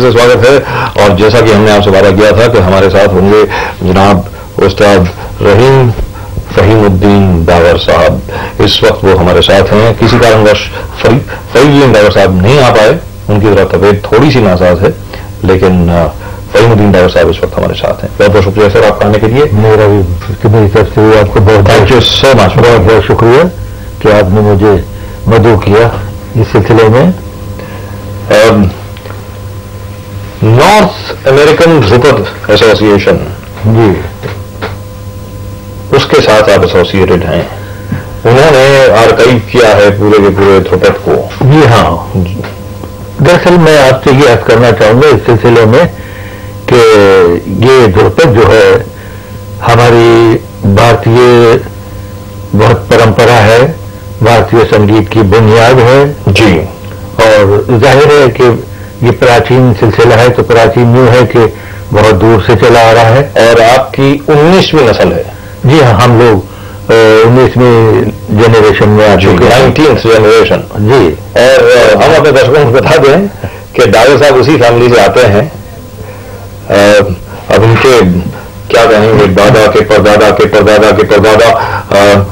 से स्वागत है। और जैसा कि हमने आपसे वादा किया था कि हमारे साथ होंगे जनाब उस्ताद रहीम फहीमुद्दीन दावर साहब। इस वक्त वो हमारे साथ हैं। किसी कारणवश फहीमुद्दीन दावर साहब नहीं आ पाए, उनकी तरह तबीयत थोड़ी सी नासाज है, लेकिन फहीमुद्दीन दावर साहब इस वक्त हमारे साथ हैं। बहुत बहुत शुक्रिया सर आपका आने के लिए। मेरा भी मेरी तरफ से आपको बहुत थैंक यू सो मच, बहुत बहुत शुक्रिया कि आपने मुझे मदऊ किया इस सिलसिले में। नॉर्थ अमेरिकन ध्रुपद एसोसिएशन जी, उसके साथ आप एसोसिएटेड हैं। उन्होंने आर्काइव किया है पूरे के पूरे ध्रुपद को। जी हाँ, दरअसल मैं आपसे ये अर्ज करना चाहूंगा इस सिलसिले में कि ये ध्रुपद जो है हमारी भारतीय बहुत परंपरा है, भारतीय संगीत की बुनियाद है जी। और जाहिर है कि ये प्राचीन सिलसिला है, तो प्राचीन यूं है कि बहुत दूर से चला आ रहा है। और आपकी 19वीं नस्ल है। जी हाँ, हम लोग 19वीं जनरेशन में आ चुके हैं। 19th जनरेशन जी। और हम अपने दर्शकों को बता दें कि दावर साहब उसी फैमिली से आते हैं। अब उनके क्या कहेंगे, दादा के परदादा के परदादा के परदादा,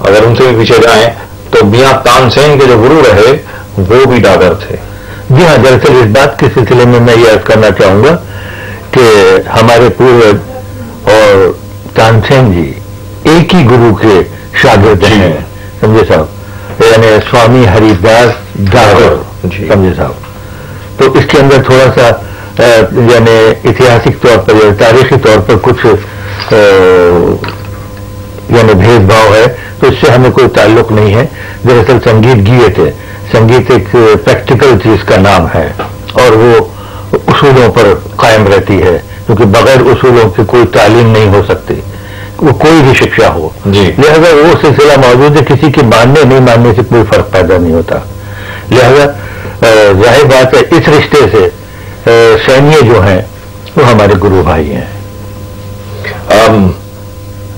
अगर उनसे भी पीछे जाएं तो मियां तानसेन के जो गुरु रहे वो भी डागर थे। जी हाँ, दरअसल इस बात के सिलसिले में मैं ये अर्ज करना चाहूंगा कि हमारे पूर्वज और तानसेन जी एक ही गुरु के शागिर्द हैं, समझे साहब, यानी स्वामी हरिदास डागर, समझे साहब। तो इसके अंदर थोड़ा सा यानी ऐतिहासिक तौर पर या तारीखी तौर पर कुछ यानी भेदभाव है, तो इससे हमें कोई ताल्लुक नहीं है। दरअसल संगीत गीत है, संगीत एक प्रैक्टिकल चीज का नाम है और वो उसूलों पर कायम रहती है, क्योंकि बगैर उसूलों के कोई तालीम नहीं हो सकती, वो कोई भी शिक्षा हो। लिहाजा वो सिलसिला मौजूद है, किसी के मानने नहीं मानने से कोई फर्क पैदा नहीं होता। लिहाजा जाहिर बात है इस रिश्ते से सैनिय जो हैं वो हमारे गुरु भाई हैं।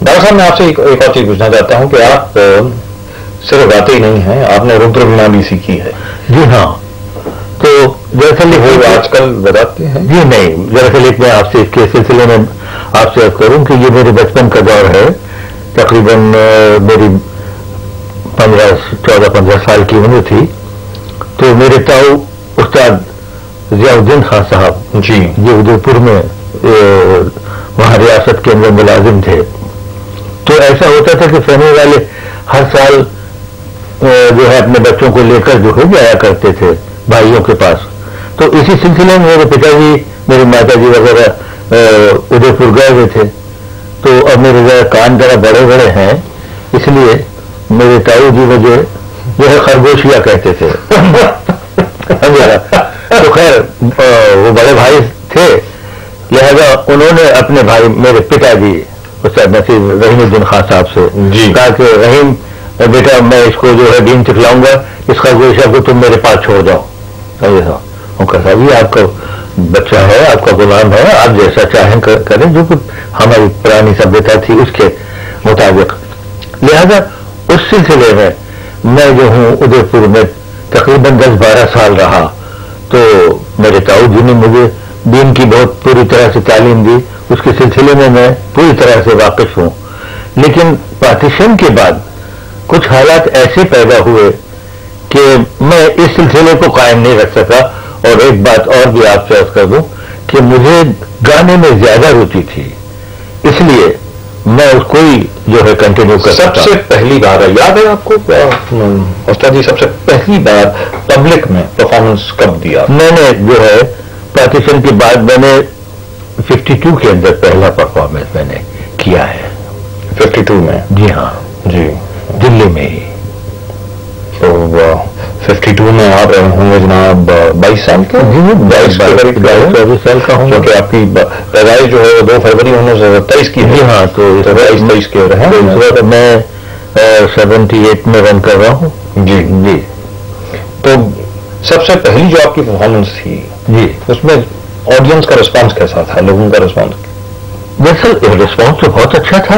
डॉक्टर साहब, मैं आपसे एक और चीज पूछना चाहता हूं कि आप सिर्फ गाते ही नहीं हैं, आपने रुद्र वीणा भी सीखी है। जी हाँ, तो दरअसल वो आजकल बताते हैं। जी नहीं, दरअसल एक मैं आपसे इसके सिलसिले में आपसे अर्ज करूं कि ये मेरे बचपन का दौर है। तकरीबन मेरी 14-15 साल की उम्र थी, तो मेरे ताऊ उस्ताद जियाउद्दीन खान साहब जी ये उदयपुर में वहाँ रियासत के अंदर मुलाजिम थे। तो ऐसा होता था कि फहमी वाले हर साल जो है अपने बच्चों को लेकर जो है जाया करते थे भाइयों के पास। तो इसी सिलसिले में मेरे पिताजी, मेरी माताजी वगैरह उदयपुर गए हुए थे। तो अब मेरे जरा कान जरा बड़े बड़े हैं, इसलिए मेरे ताऊ जी मुझे जो है खरगोशिया कहते थे। तो खैर वो बड़े भाई थे, लिहाजा उन्होंने अपने भाई मेरे पिताजी उस्ताद नसीब रहीमुद्दीन खान साहब से कहा कि रहीम बेटा, मैं इसको जो है दीन सिखलाऊंगा, इस खरगोशिया को तुम मेरे पास छोड़ जाओ। उनका साहब ये आपका बच्चा है, आपका गुलाम है, आप जैसा चाहें करें, जो कुछ हमारी पुरानी सभ्यता थी उसके मुताबिक। लिहाजा उस सिलसिले में मैं जो हूँ उदयपुर में तकरीबन 10-12 साल रहा। तो मेरे ताऊ जी ने मुझे दीन की बहुत पूरी तरह से तालीम दी, उसके सिलसिले में मैं पूरी तरह से वाकिफ हूँ। लेकिन पार्टीशन के बाद कुछ हालात ऐसे पैदा हुए कि मैं इस सिलसिले को कायम नहीं रख सका। और एक बात और भी आपसे अर्ज कर दूं कि मुझे गाने में ज्यादा रुचि थी, इसलिए मैं उसको ही जो है कंटिन्यू कर सकता। सबसे पहली बार याद है आपको उस्ताद जी, सबसे पहली बार पब्लिक में परफॉर्मेंस कब दिया? मैंने जो है पार्टीशन के बाद मैंने 52 के अंदर पहला परफॉर्मेंस मैंने किया है। 52 में? जी हाँ जी, दिल्ली में ही। तो 52 में आप रहे होंगे जनाब 22 साल के? जी, 22-24 साल का हूँ, क्योंकि आपकी पैदाइश जो है 2 फरवरी 1923 की है। जी हाँ, तो 22-23 के रहे। तो इस वक्त मैं 78 में रन कर रहा हूँ। जी जी। तो सबसे पहली जो आपकी परफॉर्मेंस थी जी, उसमें ऑडियंस का रिस्पांस कैसा था, लोगों का रिस्पांस? दरअसल रिस्पांस तो बहुत अच्छा था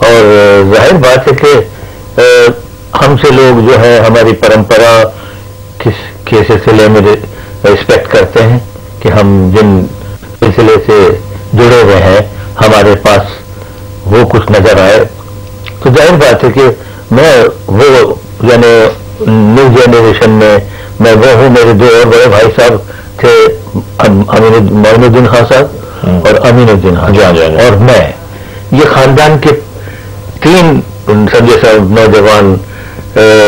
और जाहिर बात है कि हमसे लोग जो है हमारी परंपरा के सिलसिले में रिस्पेक्ट करते हैं کہ ہم جن سلسلے سے جڑے ہوئے ہیں ہمارے پاس وہ کچھ نظر آئے، تو ظاہر بات ہے کہ میں وہ یعنی نیو جنریشن میں وہ ہوں. میرے دو اور بڑے بھائی صاحب تھے، معین الدین خان صاحب اور امین الدین خان، اور میں، یہ خاندان کے 3 سمجھے صاحب نوجوان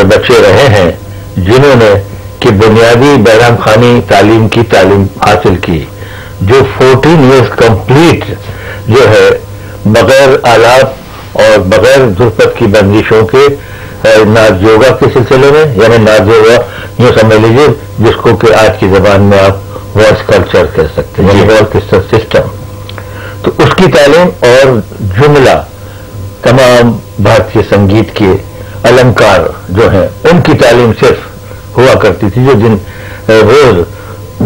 بچے رہے ہیں جنہوں نے کہ بنیادی بہرام خانی تعلیم کی تعلیم حاصل کی، جو 14 ایئرس کمپلیٹ جو ہے بغیر آلات اور بغیر ضرورت کی بندشوں کے ناز یوگا کے سلسلے میں، یعنی ناز یوگا یوں سمجھ لیجیے جس کو کہ آج کی زبان میں آپ وائس کلچر کہہ سکتے ہیں، یعنی آرکیسٹرا سسٹم. تو اس کی تعلیم اور جملہ تمام بھارتی سنگیت کے النکار جو ہیں ان کی تعلیم صرف ہوا کرتی تھی، جو دن روز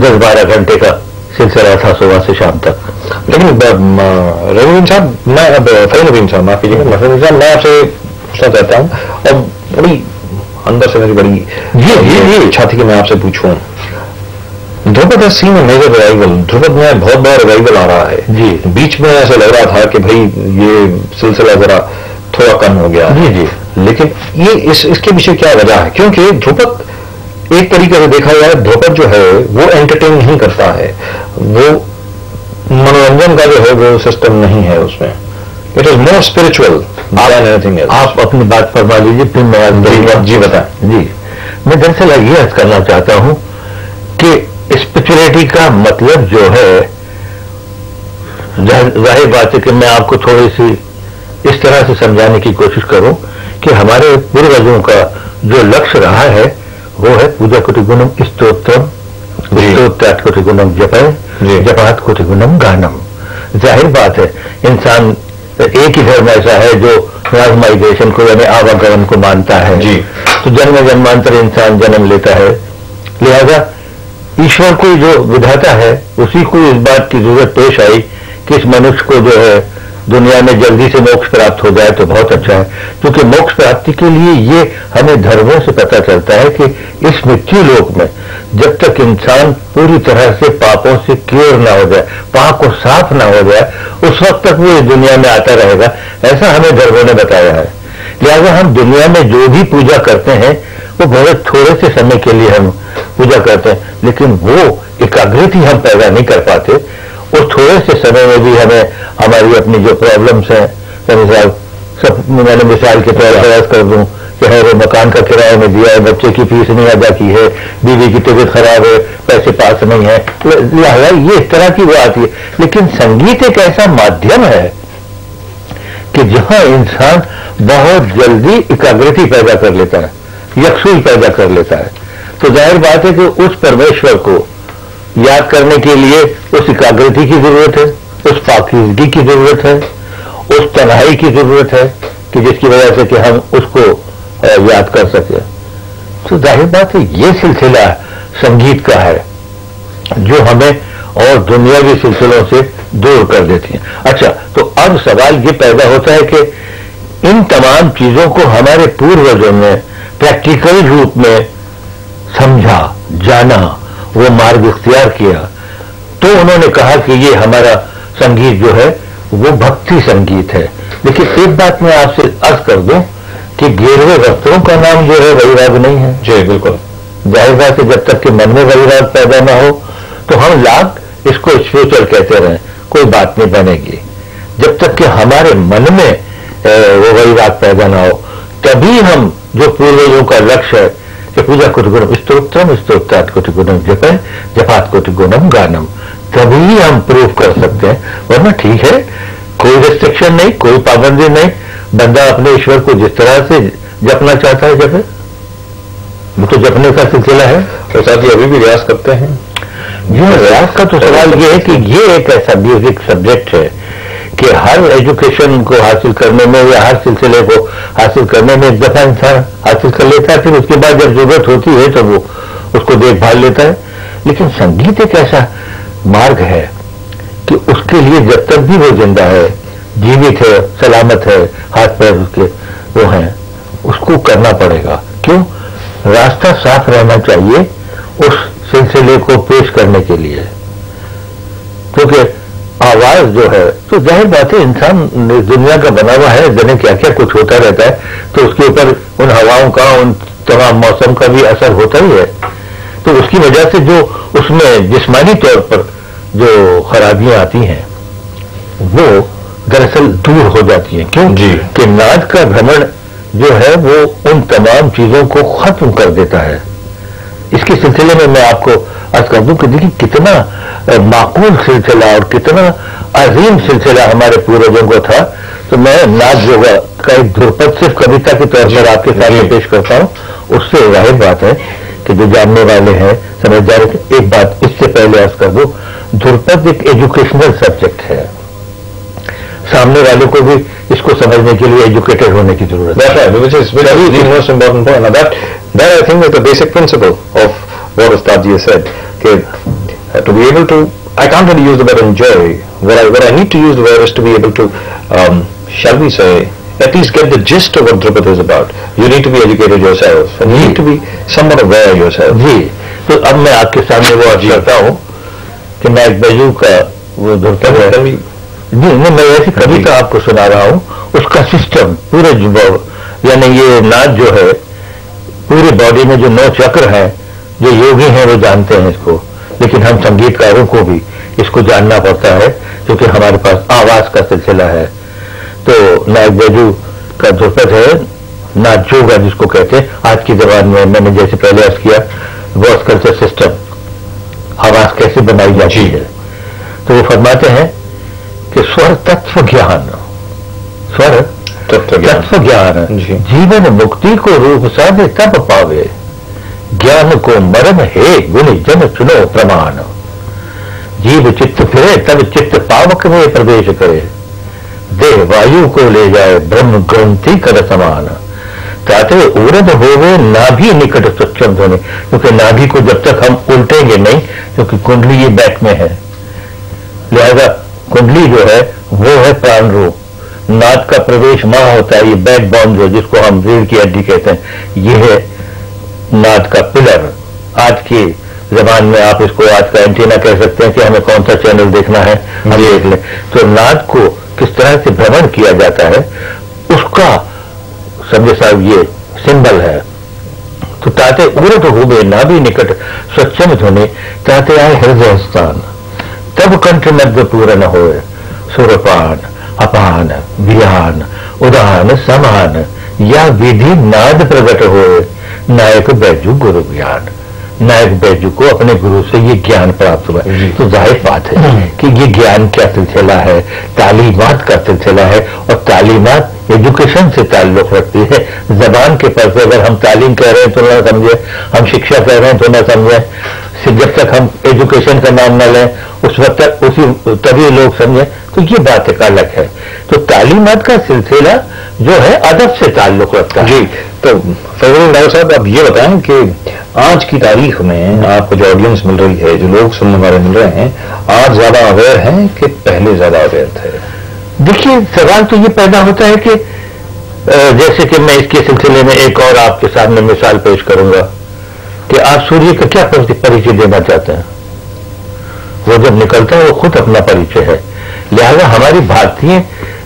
10-12 گھنٹے کا سلسلہ تھا صبح سے شام تک. لیکن رحیم صاحب، میں اب فہیم الدین صاحب معاف کیجیے گا، فہیم صاحب میں آپ سے پوچھنا چاہتا ہوں، اب بڑی اندر سے میری بڑی اچھا تھی کہ میں آپ سے پوچھوں، dhrupad has seen a major revival، dhrupad میں بہت بڑا ریوائول آ رہا ہے. جی بیچ میں ایسا لگ رہا تھا کہ بھائی یہ سلسلہ ذرا تھوڑا کم ہو گیا. جی لیکن یہ اس کے پیچھے کیا وجہ ہے؟ کیونکہ دھروپد ایک طریقے سے دیکھا جائے دھروپد جو ہے وہ انٹرٹین نہیں کرتا ہے، وہ منورنجن کا جو ہے وہ سسٹم نہیں ہے اس میں. It is more spiritual than anything else. آپ اپنی بات فرما لیجیے پھر میں جی بتائیں. جی میں دراصل یہ عرض کرنا چاہتا ہوں کہ اسپرچولیٹی کا مطلب جو ہے، ظاہر بات ہے کہ میں آپ کو تھوڑی سی اس طرح سے سمجھانے کی کوشش کروں کہ ہمارے پوروجوں کا جو لکش رہا ہے وہ ہے پوجا کوٹی گنم استوترم، استوترات کوٹی گنم جپے، جپات کوٹی گنم گانم. ظاہر بات ہے انسان ایک ہی دھرم ایسا ہے جو ٹرانسمائگریشن کو یعنی آواگمن کو مانتا ہے. تو جنم جنمانتر انسان جنم لیتا ہے، لہذا ایشور کو جو ودھاتا ہے اسی کو اس بات کی ضرورت پیش آئی کہ اس منش کو جو ہے دنیا میں جلدی سے موکش پراپت ہو جائے تو بہت اچھا ہے. کیونکہ موکش پراپتی کے لیے یہ ہمیں دھرموں سے پتہ چلتا ہے کہ اس مٹی لوک میں جب تک انسان پوری طرح سے پاپوں سے کیور نہ ہو جائے، پاک اور صاف نہ ہو جائے، اس وقت تک وہ اس دنیا میں آتا رہے گا، ایسا ہمیں دھرموں نے بتایا ہے. لہذا ہم دنیا میں جو بھی پوجا کرتے ہیں وہ بہت تھوڑے سے سمے کے لیے ہم پوجا کرتے ہیں، لیکن وہ ایکاگرتی ہم پیدا نہیں کر پاتے. اور تھوڑے سے سمے میں بھی ہمیں ہماری اپنی جو پرابلمس ہیں، سب میں نے مثال کے طور پر عرض کر دوں کہ ہے وہ مکان کا کرایہ میں دیا ہے، بچے کی فیس نہیں ادا کی ہے، بیوی کی طبیعت خراب ہے، پیسے پاس نہیں ہے، لہٰذا یہ اس طرح کی وہ آتی ہے. لیکن سنگیت ایک ایسا مادھیم ہے کہ جہاں انسان بہت جلدی ایکاگرتی پیدا کر لیتا ہے، یکسوئی پیدا کر لیتا ہے. تو ظاہر بات ہے کہ اس پرمیشور کو یاد کرنے کے لیے اس ایکاگرتی کی ضرورت ہے، اس پاکیزگی کی ضرورت ہے، اس تنہائی کی ضرورت ہے کہ جس کی وجہ سے کہ ہم اس کو یاد کر سکیں. تو ظاہر بات ہے یہ سلسلہ سنگیت کا ہے جو ہمیں اور دنیاوی سلسلوں سے دور کر دیتی ہیں. اچھا، تو اب سوال یہ پیدا ہوتا ہے کہ ان تمام چیزوں کو ہمارے پوروجوں نے پریکٹیکل روپ میں سمجھا، جانا، وہ مارگ اختیار کیا، تو انہوں نے کہا کہ یہ ہمارا سنگیت جو ہے وہ بھکتی سنگیت ہے. لیکن ایک بات میں آپ سے عرض کر دوں کہ 11ویں وستروں کا نام جو ہے ویراگ نہیں ہے. جی بالکل. ظاہر بات ہے جب تک کہ من میں ویراگ پیدا نہ ہو تو ہم لاکھ اس کو اسپرچل کہتے رہیں، کوئی بات نہیں بنے گی. جب تک کہ ہمارے من میں وہ ویراگ پیدا نہ ہو تبھی ہم جو پوروجوں کا لکش ہے کہ پوجا کوٹی گنم استوترم، استوترات کوٹی گنم جپے، جپات کوٹی گنم گانم، تبھی ہم پروو کر سکتے ہیں. ورنہ ٹھیک ہے کوئی ریسٹرکشن نہیں، کوئی پابندی نہیں، بندہ اپنے ایشور کو جس طرح سے جپنا چاہتا ہے جپے، وہ تو جپنے کا سلسلہ ہے. تو ساتھ ہی ابھی بھی ریاض کرتے ہیں. جی ریاض کا تو سوال یہ ہے کہ یہ ایک ایسا بیسک سبجیکٹ ہے کہ ہر ایجوکیشن کو حاصل کرنے میں یا ہر سلسلے کو حاصل کرنے میں ایک دفعہ انسان حاصل کر لیتا ہے، پھر اس کے بعد جب ضرورت ہوتی ہے تو وہ اس کو دیکھ بھال لیتا ہے. لیکن سنگیت ایک ایسا مارگ ہے کہ اس کے لیے جب تک بھی وہ زندہ ہے، جیوت ہے، سلامت ہے، ہاتھ پیر اس کے وہ ہیں، اس کو کرنا پڑے گا. کیوں؟ راستہ صاف رہنا چاہیے اس سلسلے کو پیش کرنے کے لیے. کیونکہ آواز جو ہے تو ظاہر بات ہے انسان دنیا کا بنا ہوا ہے، جنہیں کیا کیا کچھ ہوتا رہتا ہے، تو اس کے اوپر ان ہواؤں کا، ان تمام موسم کا بھی اثر ہوتا ہی ہے. تو اس کی وجہ سے جو اس میں جسمانی طور پر جو خرابیاں آتی ہیں وہ دراصل دور ہو جاتی ہیں. کیوں؟ کہ ناد کا بھرمن جو ہے وہ ان تمام چیزوں کو ختم کر دیتا ہے. اس کے سلسلے میں میں آپ کو عرض کر دوں کہ دیکھیں کتنا معقول سلسلہ اور کتنا عظیم سلسلہ ہمارے پوروجوں کو تھا. تو میں ناد یوگا کا ایک دھرپد صرف کویتا کے طور پر آپ کے سامنے پیش کرتا ہوں. اس سے ظاہر بات ہے کہ جو جاننے والے ہیں سمجھدار. ایک بات اس سے پہلے عرض کر دوں، دھرپد ایک ایجوکیشنل سبجیکٹ ہے. سامنے والوں کو بھی اس کو سمجھنے کے لیے ایجوکیٹڈ ہونے کی ضرورت ہے. That I think is the basic principle of what Ustad ji has said. To be able to, I can't really use the word enjoy. What I need to use the word is to be able to, shall we say, at least get the gist of what Drupad is about. You need to be educated yourself, and you need to be somewhat aware yourself. جی تو اب میں آپ کے سامنے وہ عرض کرتا ہوں کہ میں ایک بیجو کا وہ دھرپد ہے. جی نہیں، میں ایسی کویتا آپ کو سنا رہا ہوں. اس کا سسٹم پورے یعنی یہ ناد جو ہے پوری باڈی میں جو 9 چکر ہیں، جو یوگی ہیں وہ جانتے ہیں اس کو، لیکن ہم سنگیت کاروں کو بھی اس کو جاننا پڑتا ہے کیونکہ ہمارے پاس آواز کا سلسلہ ہے. تو نائک بیجو کا دھرپد ہے ناد جوگا جس کو کہتے ہیں. آج کی زبان میں نے جیسے پہلے عرض کیا وائس کلچر سسٹم، آواز کیسے بنائی جاتی ہے. تو وہ فرماتے ہیں کہ سور تتو گیان، سور تتو گیان جیون مکتی کو روپ سادے تب پاوے، گیان کو مرم ہے گن جن چنو پرمان، جیو چت پھرے تب چت پاوک میں پردیش کرے، دیہ وایو کو لے جائے برہم گرنتھی کر سمان، تاتے اورد ہوئے نابھی نکٹ سچم دھونے. کیونکہ نابھی کو جب تک ہم الٹیں گے نہیں، کیونکہ کنڈلی یہ بیک میں ہے، لہذا کنڈلی جو ہے وہ ہے پران روپ. ناد کا پردیش ماں ہوتا ہے، یہ بیک بون جو جس کو ہم ریڑھ کی ہڈی کہتے ہیں، یہ ہے ناد کا پلر. آج کی زبان میں آپ اس کو آج کا اینٹینا کہہ سکتے ہیں کہ ہمیں کون سا چینل دیکھنا ہے ہم دیکھ لیں. تو ناد کو کس طرح سے بھرمن کیا جاتا ہے اس کا سمجھے صاحب یہ سمبل ہے. تو تاتے اورت ہوئے نابھی نکٹ سچم دھونے، تاتے آئے ہردے ستان تب کنٹھ مدھ پورن ہوئے، سورپان اپان بیان ادان سمان، یا ودھی ناد پرگٹ ہوئے، نائک بیجو گرو گیان. نائک بیجو کو اپنے گرو سے یہ گیان پراپت ہوا. تو ظاہر بات ہے کہ یہ گیان کیا سلسلہ ہے، تعلیمات کا سلسلہ ہے. اور تعلیمات ایجوکیشن سے تعلق رکھتی ہے. زبان کے پر سے اگر ہم تعلیم کہہ رہے ہیں تو نہ سمجھیں، ہم شکشا کہہ رہے ہیں تو نہ سمجھیں. جب تک ہم ایجوکیشن کا نام نہ لیں اس وقت تک تبھی لوگ سمجھیں. تو یہ بات ایک الگ ہے. تو تعلیمات کا سلسلہ جو ہے ادب سے تعلق رکھتا ہے. جی تو فضل ڈاکٹر صاحب آپ یہ بتائیں کہ آج کی تاریخ میں آپ کو جو آڈینس مل رہی ہے، جو لوگ سننے والے مل رہے ہیں، آج زیادہ اویئر ہیں کہ پہلے زیادہ اویئر تھے؟ دیکھیے سوال تو یہ پیدا ہوتا ہے کہ جیسے کہ میں اس کے سلسلے میں ایک اور آپ کے سامنے مثال پیش کروں گا کہ آپ سوریہ کا کیا پریچے دینا چاہتے ہیں. وہ جب نکلتا ہے وہ خود اپنا پریچے ہے. لہذا ہماری بھارتیہ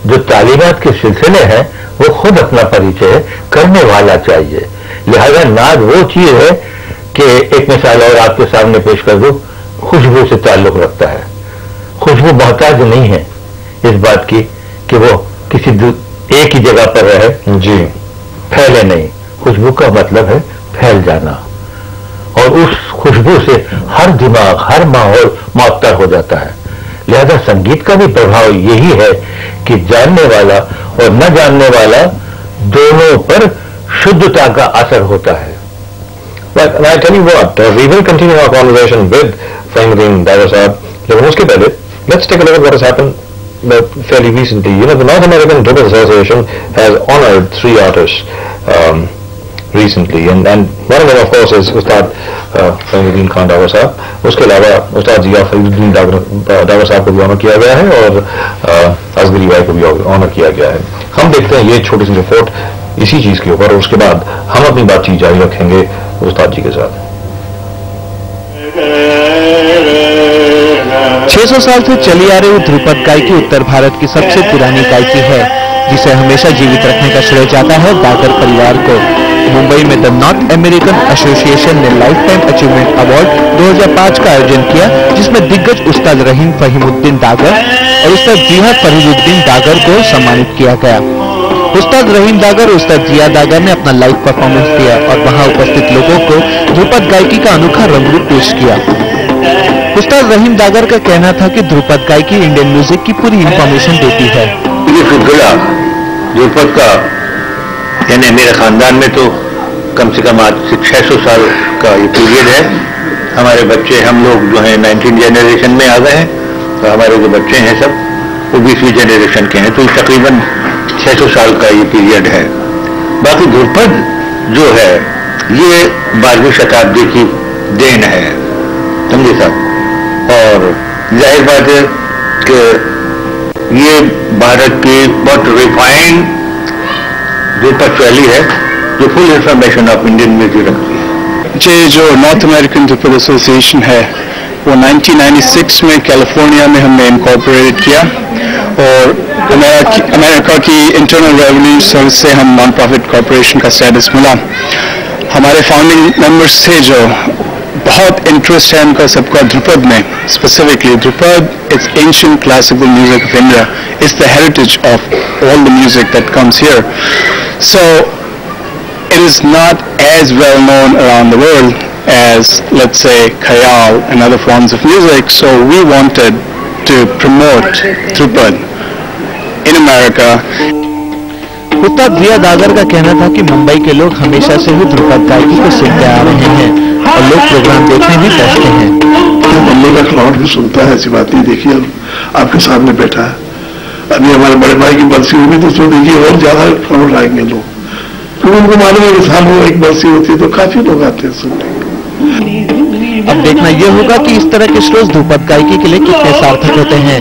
جو تعلیمات کے سلسلے ہیں وہ خود اپنا پریچے ہے، کرنے والا چاہیے. لہذا ناد وہ چیز ہے کہ ایک مثال اور آپ کے سامنے پیش کر دوں، خوشبو سے تعلق رکھتا ہے. خوشبو محتاج نہیں ہے اس بات کی کہ وہ کسی ایک ہی جگہ پر رہے، جی پھیلے نہیں. خوشبو کا مطلب ہے پھیل جانا، اور اس خوشبو سے ہر دماغ ہر ماحول معطر ہو جاتا ہے. لہذا سنگیت کا بھی پربھاؤ یہی ہے کہ جاننے والا اور نہ جاننے والا دونوں پر شدھتا کا اثر ہوتا ہے. But I tell you what, we will continue our conversation with Fahimuddin Dagar Sahab. لیکن اس کے پہلے let's take a look at what has happened fairly recently. You know, the North American Drupad Association has honored 3 artists recently, and one of them of course is Ustad Fahimuddin Khan Dagar Sahab. اس کے علاوہ استاد ضیاء فریدالدین ڈاگر صاحب کو بھی owner کیا گیا ہے اور اصغری بھائی کو بھی آنر کیا گیا ہے. ہم دیکھتے ہیں یہ چھوٹی سی رپورٹ اسی چیز کے اوپر، اور اس کے بعد ہم اپنی بات چیت جاری رکھیں گے استاد جی کے ساتھ. 6 600 साल से चली आ रही ध्रुपद गायकी उत्तर भारत की सबसे पुरानी गायकी है, जिसे हमेशा जीवित रखने का श्रेय जाता है डागर परिवार को। मुंबई में द नॉर्थ अमेरिकन एसोसिएशन ने लाइफ टाइम अचीवमेंट अवार्ड 2005 का आयोजन किया, जिसमें दिग्गज उस्ताद रहीम फहीमुद्दीन डागर और उस्ताद जिया फरीदुद्दीन डागर को सम्मानित किया गया। उस्ताद रहीम डागर और उस्ताद जिया डागर ने अपना लाइव परफॉर्मेंस दिया और वहां उपस्थित लोगों को ध्रुपद गायकी का अनोखा रंग रूप पेश किया। उस्ताद रहीम डागर का कहना था कि ध्रुपद गायकी इंडियन म्यूजिक की पूरी इंफॉर्मेशन देती है। ये सिलसिला ध्रुपद का, यानी मेरे खानदान में तो कम से कम आज से 600 साल का ये पीरियड है। हमारे बच्चे, हम लोग जो हैं 19 जनरेशन में आ गए हैं, तो हमारे जो बच्चे हैं सब वो 20वीं जनरेशन के हैं, तो तकरीबन 600 साल का ये पीरियड है। बाकी ध्रुपद जो है ये 12वीं शताब्दी की देन है, समझे साहब। और जाहिर बात है कि ये भारत की बहुत रिफाइंड ध्रुपद शैली है जो full information of Indian music रखती है। ये जो नॉर्थ अमेरिकन ध्रुपद एसोसिएशन है वो 1996 में कैलिफोर्निया में हमने इनकॉर्पोरेट किया और अमेरिका की इंटरनल रेवेन्यू सर्विस से हम नॉन प्रॉफिट कॉरपोरेशन का स्टेटस मिला। हमारे फाउंडिंग मेंबर्स थे जो बहुत इंटरेस्ट है उनका सबका ध्रुपद में, specifically Dhrupad it's ancient classical music of India, it's the heritage of all the music that comes here. So it is not as well known around the world as, let's say, khayal and other forms of music, so we wanted to promote Dhrupad in America. उस्ताद जिया डागर का कहना था कि मुंबई के लोग हमेशा से ही ध्रुपद गायकी को सुनते आ रहे हैं और लोग प्रोग्राम देखने भी पहुंचते हैं। मुंबई का क्राउड भी सुनता है, ऐसी बात नहीं। देखिए आपके सामने बैठा है, अभी हमारे बड़े भाई की बरसी होगी तो उसमें देखिए और ज्यादा क्राउड आएंगे लोग, क्योंकि उनको मालूम है कि साल में एक बरसी होती है तो काफी लोग आते हैं सुनने। अब देखना यह होगा कि इस तरह के शोज ध्रुपद गायकी के लिए कितने सार्थक होते हैं।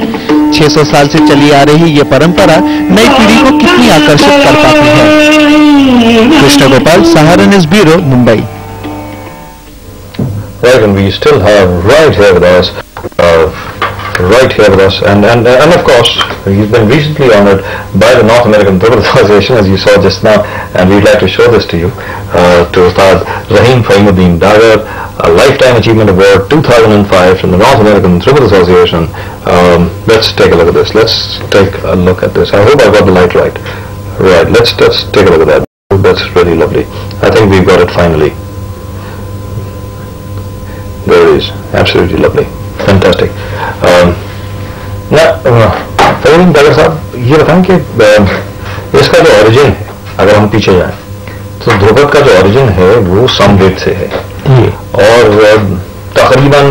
600 साल से चली आ रही ये परंपरा नई पीढ़ी को कितनी आकर्षित कर पाती है। Krishna Gopal, Sahara news bureau, Mumbai. Right, and we still have right here with us, and of course he's been recently honored by the North American Dhrupad Association, as you saw just now, and we'd like to show this to you, to Ustad Rahim Fahimudeen Dagar, a Lifetime Achievement Award 2005 from the North American Dhrupad Association. Let's take a look at this. Let's take a look at this. I hope I got the light right. Right, let's take a look at that. That's really lovely. I think we've got it finally. There it is. Absolutely lovely. Fantastic. Fahimuddin Dagar साहब, ये बताएं कि इसका जो origin है, अगर हम पीछे जाएं तो ध्रुपद का जो ओरिजिन है वो समवेद से है, और तकरीबन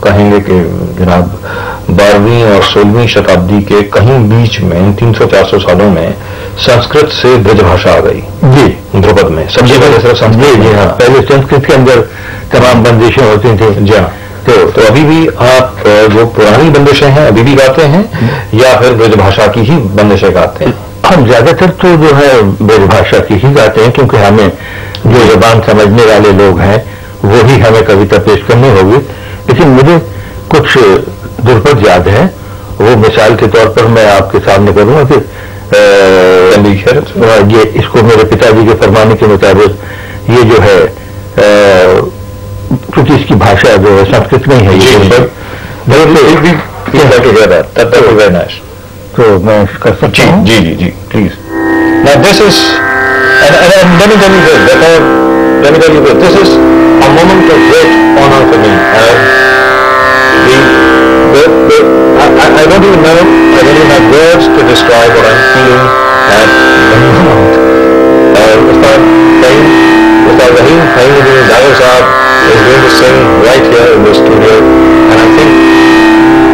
कहेंगे कि जनाब 12वीं और 16वीं शताब्दी के कहीं बीच में 300-400 सालों में संस्कृत से ब्रज भाषा आ गई जी ध्रुपद में। सबसे पहले सिर्फ संस्कृत, जी हाँ, पहले संस्कृत के अंदर तमाम बंदिशें होती थी। जी हाँ, तो अभी भी आप जो पुरानी बंदिशें हैं अभी भी गाते हैं या फिर ब्रज भाषा की ही बंदिशें गाते हैं? हम ज्यादातर तो जो है ब्रज भाषा की ही गाते हैं, क्योंकि हमें जो जुबान समझने वाले लोग हैं वो ही हमें कविता पेश करनी होगी। लेकिन मुझे कुछ ध्रुपद याद है, वो मिसाल के तौर पर मैं आपके सामने करूंगा कि ये इसको मेरे पिताजी के फरमाने के मुताबिक ये जो है क्योंकि इसकी भाषा जो है संस्कृत में है, ये तो मैं कर सकता हूँ। जी जी जी, please. Now this is, and let me tell you this is a moment of great honor for me. I don't even have words to describe what I'm feeling at the moment. Ustad Rahim Fahimudeen Dagar Sahab is going to sing right here in the studio, and I think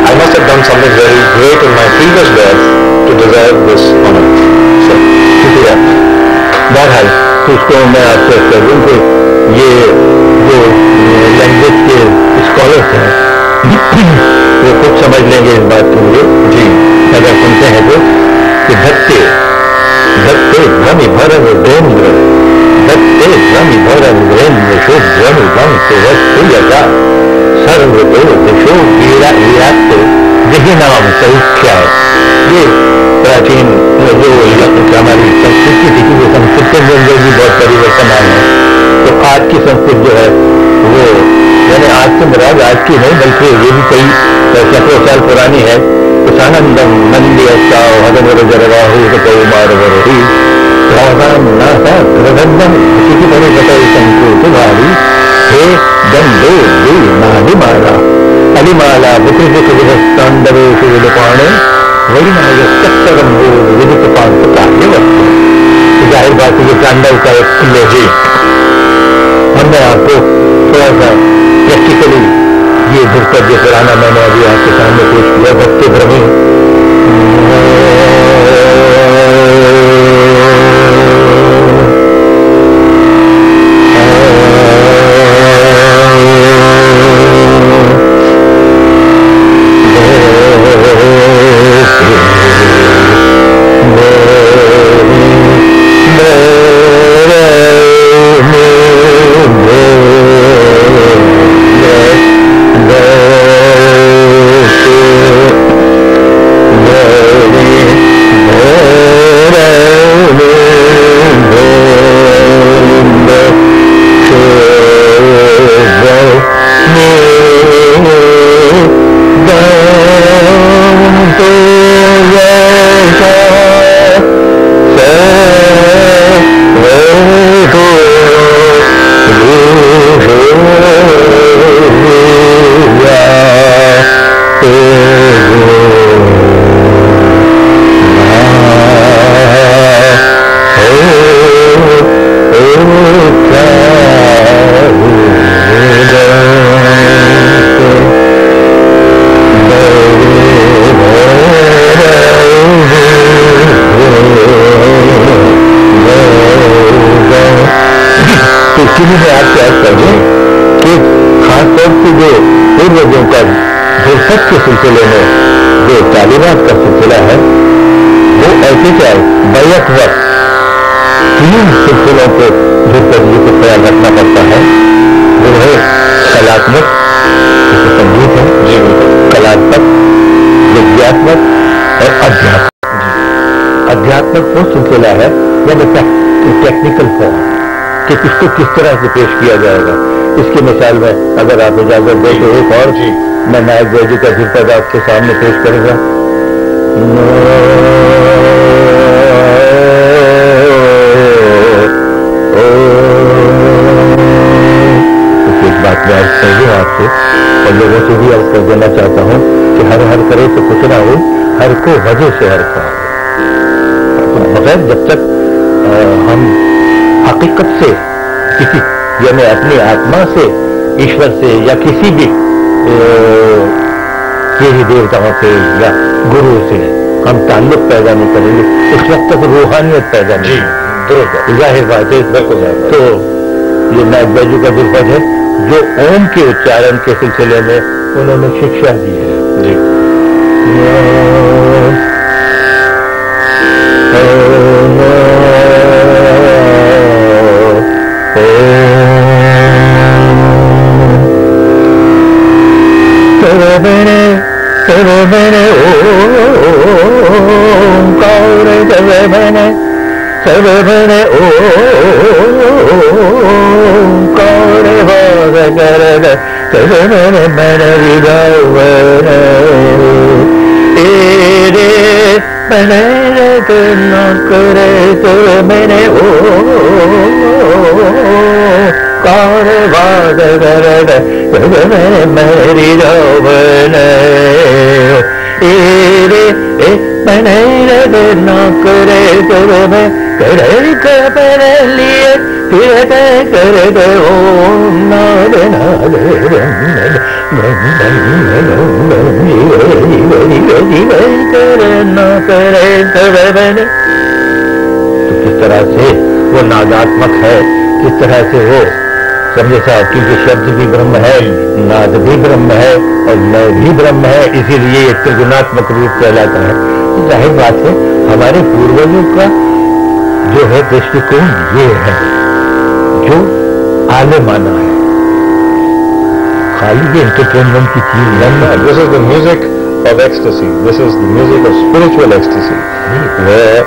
I must have done something very great in my previous birth to deserve this honor. So, शुक्रिया। बहरहाल तो इसको मैं आपसे करूँ कि ये जो लैंग्वेज के स्कॉलर्स हैं वो खुद समझ लेंगे इस बात को जी, अगर सुनते हैं तो कि धत्ते धत्ते ध्वनि भरव देन्द्र, धत्ते ध्वनि भरव देन्द्र शुभ ध्वनि वंश वस्तु यथा सर्वतो दिशो वीरा विराट यही नाम सही क्या है। ये प्राचीन जो हमारी संस्कृति थी कि वो संस्कृति के अंदर भी बहुत परिवर्तन आए हैं। तो आज की संस्कृति जो है वो यानी आज से मुराद आज की नहीं बल्कि ये भी कई सैकड़ों साल पुरानी है। कुशानंदम नंदी अस्ताव हदम जरवाहू कौमार वरोही राम नासा प्रबंधम इसी की बड़ी बताई संस्कृत भारी हे दंडो दे नादिमाला अलिमाला विकृत तांडवे शिवपाणे वही नायकम हो विदित पांच कार्य वस्तु। जाहिर बात है ये तांडव का एक किले है। हमने आपको थोड़ा सा प्रैक्टिकली ये ध्रुपद जो पुराना मैंने अभी आपके सामने पेश किया भक्ति भ्रमी के सिलसिले में जो तालीमात का सिलसिला है वो ऐसे क्या है बैत वक्त 3 सिलसिलों को ध्रुपद को ख्याल रखना पड़ता है। वो है कलात्मक जैसे संगीत है जी बिल्कुल, कलात्मक विद्यात्मक और अध्यात्मक। अध्यात्मक वो सिलसिला है यानी टेक्निकल फॉर्म कि किसको किस तरह से पेश किया जाएगा। इसकी मिसाल में अगर आप इजाजत दें तो एक और मैं नायक बैजू का ध्रुपद आपके सामने पेश करूंगा। एक बात मैं आज कह दूं आपसे और लोगों से भी आपको देना चाहता हूं कि हर हर करे तो कुछ ना हो, हर को वजह से हर का बगैर जब तक हम हकीकत से किसी यानी अपनी आत्मा से ईश्वर से या किसी भी देवी देवताओं से या गुरु से हम ताल्लुक पैदा नहीं करेंगे उस वक्त तक रूहानियत पैदा नहीं होगी। जाहिर बात है। तो ये नायक बैजू का ध्रुपद है जो ओम के उच्चारण के सिलसिले में उन्होंने शिक्षा दी है जी। सर्वभने ओंकार वागरद सर्वभने मन विदावन तेरे मनरद न करे सर्वभने ओंकार वागरद सर्वभने मन विदावन तेरे मनरद न करे सर्वभने कर कर लिए फिर कर दो नाद नाद कर न करे सर्वभन। तो किस तरह से वो नादात्मक है, किस तरह से वो समझे साहब, क्योंकि शब्द भी ब्रह्म है, नाद भी ब्रह्म है और लय भी ब्रह्म है, इसीलिए एक त्रिगुणात्मक रूप कहलाता है। जाहिर बात है हमारे पूर्वजों का जो है दृष्टिकोण ये है जो आलमाना है, खाली ये एंटरटेनमेंट की चीज नहीं है। This is the music of ecstasy. This is the music of spiritual ecstasy, where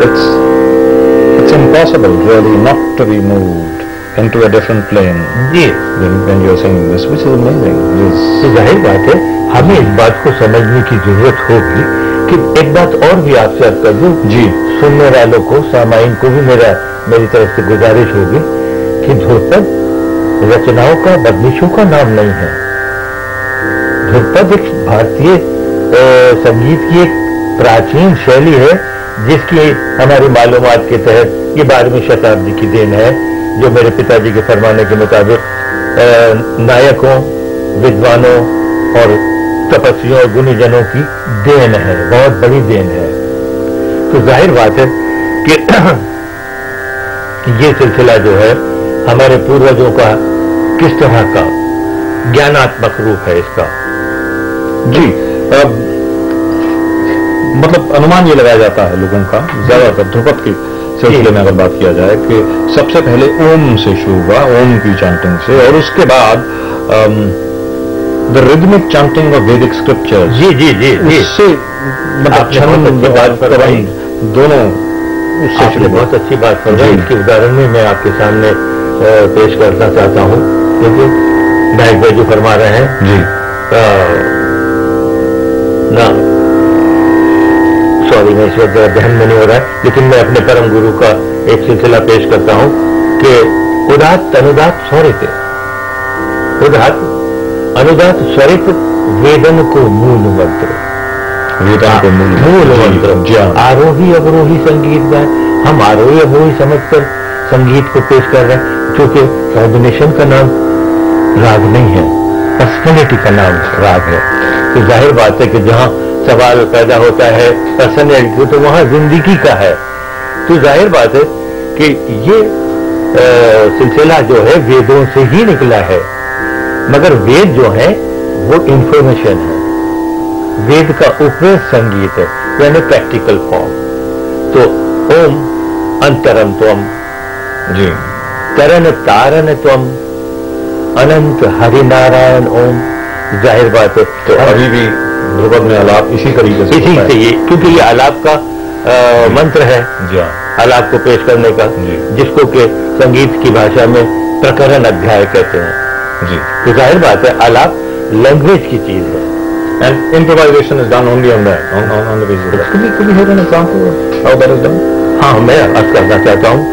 it's impossible really not to be moved into a different plane when you're singing this, which is amazing. तो जाहिर बात है हमें इस बात को समझने की जरूरत होगी कि एक बात और भी आपसे अर्ज कर दूं जी, सुनने वालों को, सामाइन को भी मेरी तरफ से गुजारिश होगी कि ध्रुपद रचनाओं का, बदनिशों का नाम नहीं है। ध्रुपद एक भारतीय संगीत की एक प्राचीन शैली है जिसकी हमारी मालूमात के तहत ये 12वीं शताब्दी की देन है, जो मेरे पिताजी के फरमाने के मुताबिक नायकों, विद्वानों और तपस्वियों और गुणीजनों की देन है, बहुत बड़ी देन है। तो जाहिर बात है कि ये सिलसिला जो है हमारे पूर्वजों का किस तरह का ज्ञानात्मक रूप है इसका। जी, मतलब अनुमान ये लगाया जाता है लोगों का ज्यादातर ध्रुपद के सिलसिले में अगर बात किया जाए कि सबसे पहले ओम से शुरू हुआ, ओम की चैंटिंग से, और उसके बाद द रिदमिक चैंटिंग ऑफ वैदिक स्क्रिप्चर्स, जी जी जी उससे मतलब दोनों आपने बहुत अच्छी बात फरमाई। इसके उदाहरण में मैं आपके सामने पेश करना चाहता हूँ, क्योंकि नायक भाई जो फरमा रहे हैं जी ना, सॉरी मैं इस वक्त ध्यान में नहीं हो रहा है, लेकिन मैं अपने परम गुरु का एक सिलसिला पेश करता हूँ कि उदात अनुदात स्वरित, उदात अनुदात स्वरित वेदन को मूल मंत्र, वेदन को मूल मंत्र, आरोही अवरोही संगीत गाय। हम आरोही अवरोही समझकर संगीत को पेश कर रहे हैं, क्योंकि कॉम्बिनेशन का नाम राग नहीं है, पर्सनैलिटी का नाम राग है। तो जाहिर बात है कि जहां सवाल पैदा होता है पर्सनैलिटी, तो वहां जिंदगी का है। तो जाहिर बात है कि ये सिलसिला जो है वेदों से ही निकला है, मगर वेद जो है वो इंफॉर्मेशन है, वेद का उपयोग संगीत है, यानी प्रैक्टिकल फॉर्म। तो ओम अंतरम त्वम जी, करण तारण त्वम अनंत हरिनारायण ओम। जाहिर बात है तो अभी भी ध्रुपद में आलाप इसी तरीके से इसी से ये, क्योंकि ये आलाप का मंत्र है जी, आलाप को पेश करने का, जिसको के संगीत की भाषा में प्रकरण अध्याय कहते हैं जी। तो जाहिर बात है आलाप लैंग्वेज की चीज है। And improvisation is done only on that, on the basis of that. Could you hear an example of how that is done? हाँ, मैं अर्ज करना चाहता हूँ।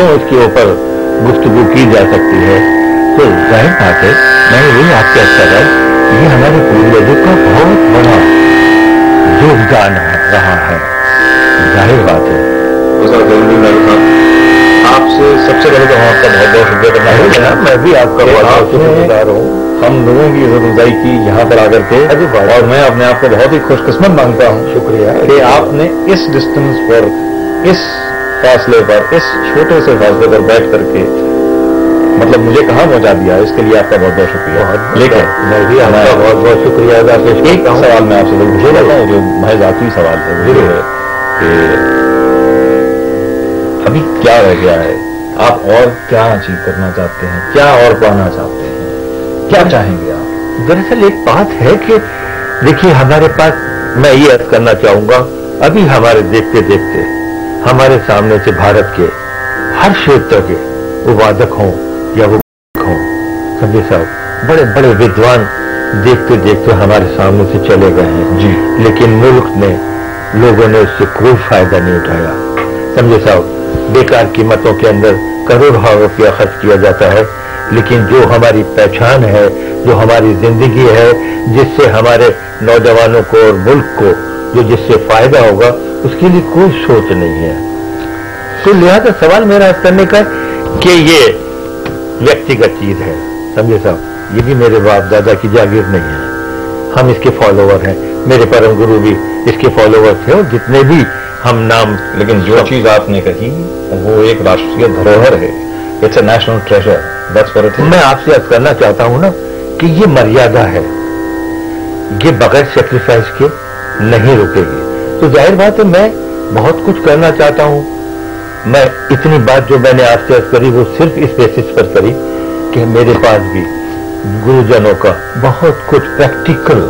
इसके ऊपर गुफ्तगू की जा सकती है। तो जाहिर बात है, मैं यही आपके अच्छा है, ये हमारे पूर्वजों का बहुत बड़ा योगदान रहा है। जाहिर बात है। आपसे सबसे पहले तो हम आपका बहुत बहुत शुक्रिया करना चाहते हैं। मैं भी आपका बहुत शुक्रगुजार हूँ, हम लोगों की इज्जत अफजाई की यहाँ पर आकर के, और मैं अपने आप को बहुत ही खुशकिस्मत मानता हूँ। शुक्रिया कि आपने इस डिस्टेंस पर, इस फासले पर, इस छोटे से फासले पर बैठ करके मतलब मुझे कहाँ पहुँचा दिया, इसके लिए आपका बहुत बहुत शुक्रिया। लेकिन मैं भी आपका बहुत बहुत शुक्रिया अदा पेश करता हूँ। सवाल मैं आपसे पूछना चाहता हूँ, जो महज आखिरी सवाल है, वो है कि अभी क्या रह गया है, आप और क्या अचीव करना चाहते हैं, क्या और पाना चाहते हैं, क्या चाहेंगे आप? दरअसल एक बात है कि देखिए हमारे पास, मैं ये अर्ज करना चाहूंगा, अभी हमारे देखते देखते हमारे सामने से भारत के हर क्षेत्र के वो वादक हों या वो हों, समझे साहब, बड़े बड़े विद्वान देखते देखते हमारे सामने से चले गए हैं जी, लेकिन मुल्क ने, लोगों ने उससे कोई फायदा नहीं उठाया। समझे साहब, बेकार कीमतों के अंदर करोड़ों रुपया खर्च किया जाता है, लेकिन जो हमारी पहचान है, जो हमारी जिंदगी है, जिससे हमारे नौजवानों को और मुल्क को जो जिससे फायदा होगा, उसके लिए कोई सोच नहीं है। तो लिहाजा सवाल मेरा करने का है कि ये व्यक्तिगत चीज है। समझे साहब, ये भी मेरे बाप दादा की जागीर नहीं है, हम इसके फॉलोवर हैं, मेरे परम गुरु भी इसके फॉलोवर थे, और जितने भी हम नाम। लेकिन जो चीज आपने कही वो एक राष्ट्रीय धरोहर है, it's a national treasure, that's what it is. मैं आपसे अर्ज करना चाहता हूं ना कि ये मर्यादा है, ये बगैर सेक्रीफाइस के नहीं रुकेगी। तो जाहिर बात है मैं बहुत कुछ करना चाहता हूं। मैं इतनी बात जो मैंने आपसे अर्ज करी वो सिर्फ इस बेसिस पर करी कि मेरे पास भी गुरुजनों का बहुत कुछ प्रैक्टिकल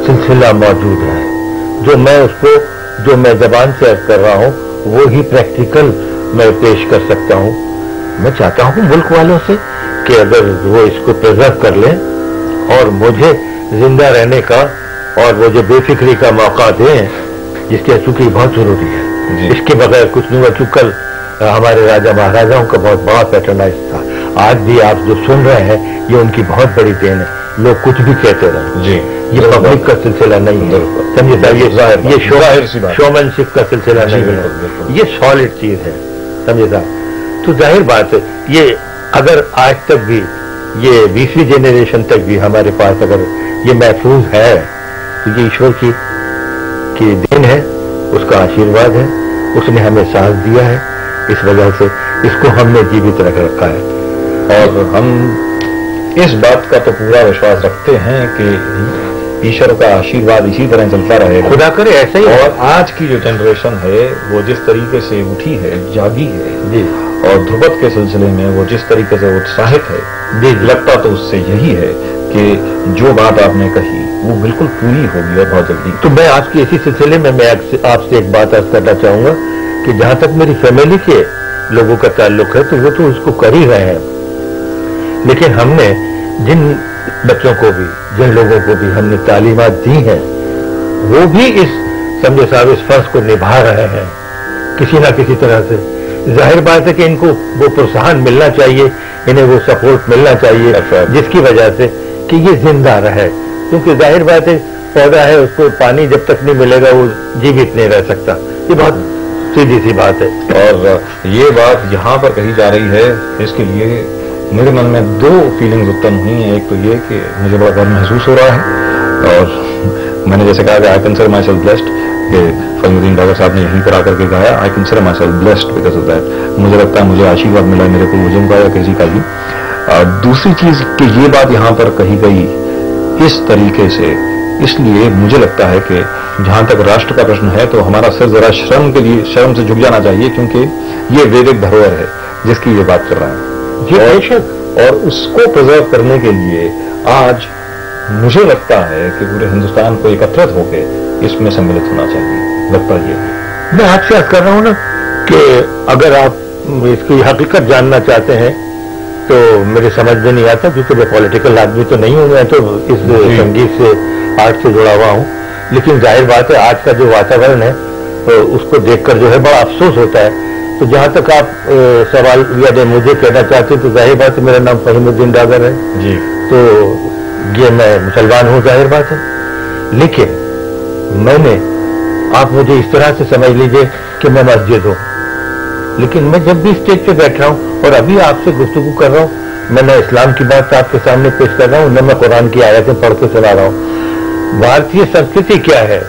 सिलसिला मौजूद है, जो मैं जबान से अर्ज कर रहा हूं वो ही प्रैक्टिकल मैं पेश कर सकता हूं। मैं चाहता हूं मुल्क वालों से कि अगर वो इसको प्रिजर्व कर लें और मुझे जिंदा रहने का और मुझे बेफिक्री का मौका दें, जिसके चूंकि बहुत जरूरी है। इसके बगैर कुछ नहीं हुआ। चूंकि कल हमारे राजा महाराजाओं का बहुत बड़ा पैटर्नाइज था, आज भी आप जो सुन रहे हैं ये उनकी बहुत बड़ी देन है। लोग कुछ भी कहते रहे जी, ये पब्लिक का सिलसिला नहीं है, समझे साहब, ये शोमैनशिप का सिलसिला नहीं है, ये सॉलिड चीज है, समझे साहब। तो जाहिर बात है ये अगर आज तक भी ये 20वीं जनरेशन तक भी हमारे पास अगर ये महफूज है तो ये ईश्वर की देन है, उसका आशीर्वाद है, उसने हमें सांस दिया है, इस वजह से इसको हमने जीवित रख रखा है। और हम इस बात का तो पूरा विश्वास रखते हैं कि ईश्वर का आशीर्वाद इसी तरह चलता रहेगा, खुदा करे ऐसे ही। और आज की जो जनरेशन है वो जिस तरीके से उठी है, जागी है जी, और ध्रुपद के सिलसिले में वो जिस तरीके से उत्साहित है जी, लगता तो उससे यही है कि जो बात आपने कही वो बिल्कुल पूरी होगी और बहुत जल्दी। तो मैं आज के इसी सिलसिले में मैं आपसे एक बात अर्ज करना चाहूंगा कि जहां तक मेरी फैमिली के लोगों का ताल्लुक है तो वो तो उसको कर ही रहे हैं, लेकिन हमने जिन बच्चों को भी, जिन लोगों को भी हमने तालीमात दी हैं, वो भी इस समझे साहब इस फर्ज को निभा रहे हैं किसी ना किसी तरह से। जाहिर बात है कि इनको वो प्रोत्साहन मिलना चाहिए, इन्हें वो सपोर्ट मिलना चाहिए, जिसकी वजह से कि ये जिंदा रहे, क्योंकि जाहिर बात है पौधा है, उसको पानी जब तक नहीं मिलेगा वो जीवित नहीं रह सकता। ये बहुत सीधी सी बात है। और ये बात यहाँ पर कही जा रही है, इसके लिए मेरे मन में दो फीलिंग्स उत्पन्न हुई हैं। एक तो ये कि मुझे बड़ा गर्व महसूस हो रहा है, और मैंने जैसे कहा कि I consider my self blessed कि फहीमुद्दीन डागर साहब ने यहीं पर आकर के गाया, I consider my self blessed because of that. मुझे लगता है मुझे आशीर्वाद मिला मेरे पूर्वजों का या किसी का भी। दूसरी चीज कि ये बात यहाँ पर कही गई इस तरीके से, इसलिए मुझे लगता है कि जहां तक राष्ट्र का प्रश्न है तो हमारा सिर जरा शर्म से झुक जाना चाहिए, क्योंकि ये वैदिक धरोहर है जिसकी ये बात कर रहा है और उसको प्रिजर्व करने के लिए आज मुझे लगता है कि पूरे हिंदुस्तान को एकत्रित होकर इसमें सम्मिलित होना चाहिए। लगता ये मैं आपसे अर्ज कर रहा हूं ना कि अगर आप इसकी हकीकत जानना चाहते हैं तो मेरे समझ में नहीं आता, क्योंकि मैं पॉलिटिकल आदमी तो नहीं हूं, मैं तो इस संगीत से आर्ट से जुड़ा हुआ हूं। लेकिन जाहिर बात है आज का जो वातावरण है तो उसको देखकर जो है बड़ा अफसोस होता है। तो जहां तक आप सवाल या मुझे कहना चाहते हैं तो जाहिर बात है मेरा नाम फहीमुद्दीन डागर है जी, तो ये मैं मुसलमान हूं, जाहिर बात है। लेकिन मैंने, आप मुझे इस तरह से समझ लीजिए कि मैं मस्जिद हूं, लेकिन मैं जब भी स्टेज पे बैठ रहा हूं और अभी आपसे गुफ्तगू कर रहा हूं, मैं न इस्लाम की बात आपके सामने पेश कर रहा हूं, न मैं कुरान की आयतें पढ़ के सुना रहा हूं। भारतीय संस्कृति क्या है,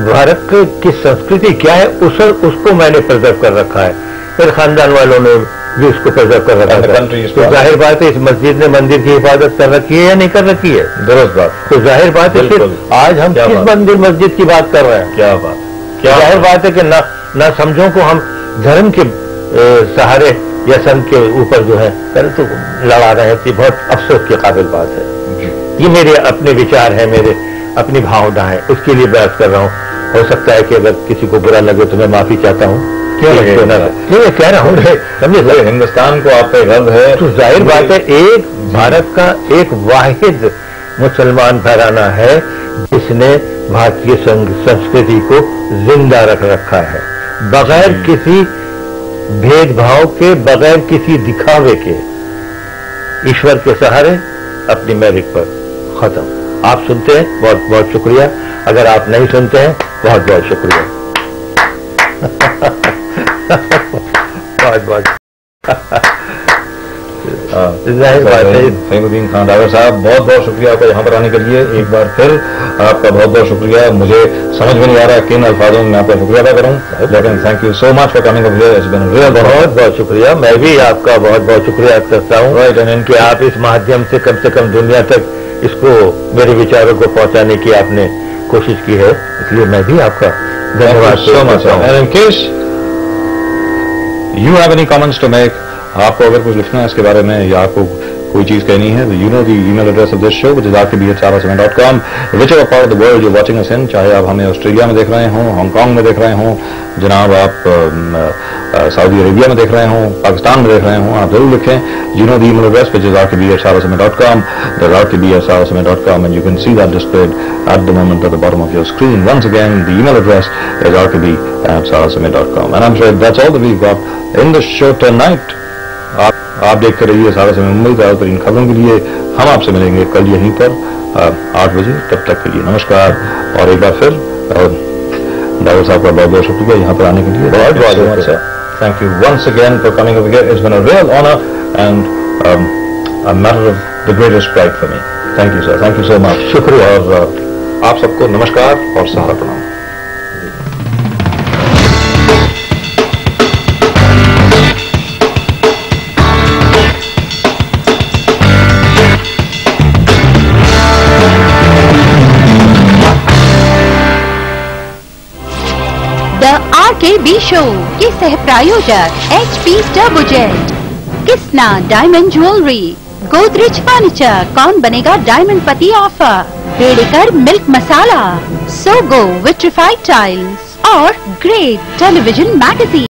भारत की संस्कृति क्या है, उसको मैंने प्रिजर्व कर रखा है, मेरे खानदान वालों ने भी उसको प्रिजर्व कर रखा है। तो जाहिर बात है इस मस्जिद ने मंदिर की हिफाजत कर रखी है या नहीं कर रखी है, दुरुस्त बात। तो जाहिर बात है फिर आज हम किस मंदिर मस्जिद की बात कर रहे हैं, क्या बात, क्या जाहिर बात है कि ना समझों को हम धर्म के सहारे या संत के ऊपर जो है तो लड़ा रहे हैं। बहुत अफसोस की काबिल बात है। ये मेरे अपने विचार है, मेरे अपनी भावना है, उसके लिए बहस कर रहा हूं। हो सकता है कि अगर किसी को बुरा लगे तो मैं माफी चाहता हूं क्यों लगते ना? मैं कह रहा हूँ समझे, हिंदुस्तान को आप पे गर्व है। तो जाहिर बात है एक भारत का एक वाहिद मुसलमान घराना है जिसने भारतीय संस्कृति को जिंदा रख रखा है, बगैर किसी भेदभाव के, बगैर किसी दिखावे के, ईश्वर के सहारे अपनी मेरिट पर खत्म। आप सुनते हैं, बहुत बहुत शुक्रिया। अगर आप नहीं सुनते हैं, बहुत बहुत शुक्रिया। बहुत बहुत फहीमुद्दीन खान डागर साहब, बहुत बहुत शुक्रिया आपका यहाँ पर आने के लिए। एक बार फिर आपका बहुत बहुत शुक्रिया। मुझे समझ में नहीं आ रहा किन अल्फाजों में आपका शुक्रिया अदा करूँ, लेकिन thank you so much for coming over here. It's been real. बहुत बहुत शुक्रिया। मैं भी आपका बहुत बहुत शुक्रिया करता हूँ कि आप इस माध्यम से कम दुनिया तक इसको, मेरे विचारों को पहुँचाने की आपने कोशिश की है, इसलिए मैं भी आपका धन्यवाद so much. And in case you have any comments to make, आपको अगर कुछ लिखना है इसके बारे में या आपको कोई चीज कहनी है, तो you know the email address of this show which is rkb@saraswamy.com, which ever part of the world जो वाचिंग अस इन, चाहे आप हमें ऑस्ट्रेलिया में देख रहे हों, हांगकांग में देख रहे हों, जनाब आप सऊदी अरेबिया में देख रहे हों, पाकिस्तान में देख रहे हों, आप जरूर लिखें। You know the email address which is rkb@saraswamy.com, that's rkb@saraswamy.com, and you can see that displayed at the moment at the bottom of your screen. Once again, the email address is rkb@saraswamy.com, and I'm sure that's all that we've got in the show tonight. आप देखते रहिए सारा समय मुंबई, ताज़ा तरीन खबरों के लिए हम आपसे मिलेंगे कल यहीं पर 8 बजे। तब तक के लिए नमस्कार। और एक बार फिर डागर साहब का बहुत बहुत शुक्रिया यहाँ पर आने के लिए। बहुत बहुत शुक्रिया। Thank you once again for coming over here. It's been a real honour and a matter of the greatest pride for me. Thank you sir, thank you so much. शुक्रिया। और आप सबको नमस्कार और सहारा प्रणाम। RKB शो के सह प्रायोजक HP turbojet, Kisna diamond jewellery, Godrej furniture, कौन बनेगा डायमंड पति ऑफर, बेड़ेकर मिल्क मसाला, सोगो विट्रिफाइड टाइल्स और ग्रेट टेलीविजन मैगजीन।